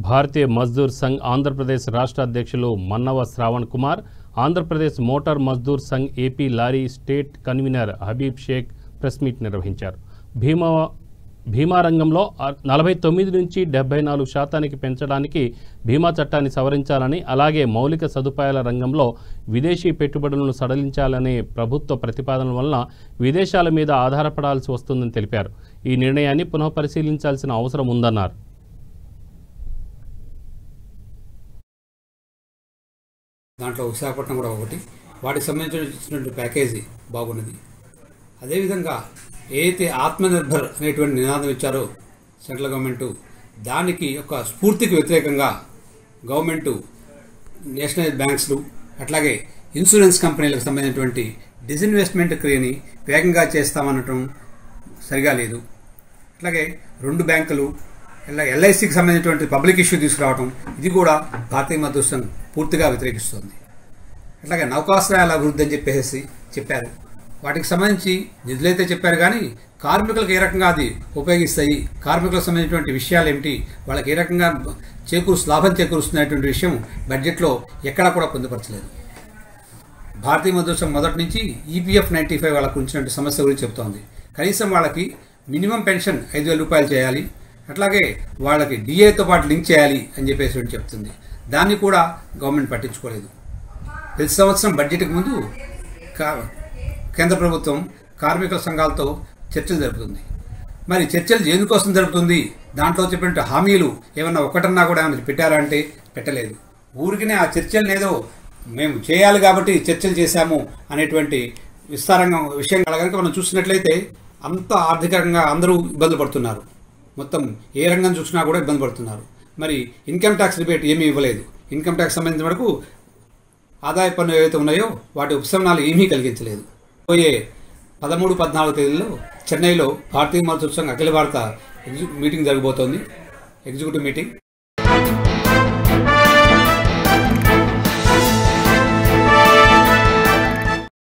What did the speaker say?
భారతీయ మజ్దూర్ సంఘ్ ఆంధ్రప్రదేశ్ రాష్ట్ర అధ్యక్షులు Mannava Shravan Kumar, Andhra Pradesh motor Mazdoor Sangh AP lorry state convener Habib Sheikh press meet నిర్వహించారు. బీమా రంగంలో 49 నుంచి 74% పెంచడానికి బీమా చట్టాన్ని సవరించాలని, అలాగే మౌలిక సదుపాయాల రంగంలో విదేశీ పెట్టుబడులను సడలించాలనే ప్రభుత్వ ప్రతిపాదన వలన విదేశాల మీద ఆధారపడాల్సి వస్తుందని తెలిపారు. ఈ నిర్ణయాన్ని పునఃపరిశీలించాల్సిన అవసరం ఉందన్నారు. దాంట్లో విశాఖపట్నం కూడా ఒకటి. వాటికి సంబంధించిన ప్యాకేజీ బాగున్నది. అదేవిధంగా ఏదైతే ఆత్మనిర్భర్ అనేటువంటి నినాదం ఇచ్చారో సెంట్రల్ గవర్నమెంటు, దానికి ఒక స్ఫూర్తికి వ్యతిరేకంగా గవర్నమెంటు నేషనలైజ్ బ్యాంక్స్లు అట్లాగే ఇన్సూరెన్స్ కంపెనీలకు సంబంధించినటువంటి డిస్ఇన్వెస్ట్మెంట్ క్రియని వేగంగా చేస్తామనటం సరిగా లేదు. అట్లాగే 2 బ్యాంకులు ఎల్ఐసికి సంబంధించినటువంటి పబ్లిక్ ఇష్యూ తీసుకురావడం, ఇది కూడా భారతీయ మజ్దూర్ సంఘ్ పూర్తిగా వ్యతిరేకిస్తుంది. అట్లాగే నౌకాశ్రయాల అభివృద్ధి అని చెప్పారు. వాటికి సంబంధించి నిధులైతే చెప్పారు, కానీ కార్మికులకు ఏ రకంగా అది ఉపయోగిస్తాయి, కార్మికులకు సంబంధించినటువంటి విషయాలు ఏమిటి, వాళ్ళకి ఏ రకంగా లాభం చేకూరుస్తున్నటువంటి విషయం బడ్జెట్లో ఎక్కడా కూడా పొందుపరచలేదు. భారతీయ మజ్దూర్ సంఘ్ మొదటి నుంచి ఈపీఎఫ్ 95 వాళ్ళకు ఉంచినటువంటి సమస్య గురించి చెప్తోంది. కనీసం వాళ్ళకి మినిమం పెన్షన్ 5,000 రూపాయలు చేయాలి, అట్లాగే వాళ్ళకి డిఏతో పాటు లింక్ చేయాలి అని చెప్పేసి చెప్తుంది. దాన్ని కూడా గవర్నమెంట్ పట్టించుకోలేదు. ప్రతి సంవత్సరం బడ్జెట్కి ముందు కేంద్ర ప్రభుత్వం కార్మికుల సంఘాలతో చర్చలు జరుపుతుంది. మరి చర్చలు ఎందుకోసం జరుపుతుంది? దాంట్లో చెప్పినట్టు హామీలు ఏమన్నా ఒకటన్నా కూడా ఏమైనా పెట్టారా అంటే పెట్టలేదు. ఊరికినే ఆ చర్చలను ఏదో మేము చేయాలి కాబట్టి చర్చలు చేశాము అనేటువంటి విస్తారంగా విషయం కనుక మనం చూసినట్లయితే అంత ఆర్థికంగా అందరూ ఇబ్బందులు పడుతున్నారు. మొత్తం ఏ రంగం చూసినా కూడా ఇబ్బంది పడుతున్నారు. మరి ఇన్కమ్ ట్యాక్స్ రిబేట్ ఏమీ ఇవ్వలేదు. ఇన్కమ్ ట్యాక్స్ సంబంధించిన వరకు ఆదాయ పన్ను ఏవైతే ఉన్నాయో వాటి ఉపశమనాలు ఏమీ కలిగించలేదు. పోయే 13-14 తేదీల్లో చెన్నైలో భారతీయ మజ్దూర్ సంఘ్ అఖిల భారత మీటింగ్ జరగబోతోంది, ఎగ్జిక్యూటివ్ మీటింగ్.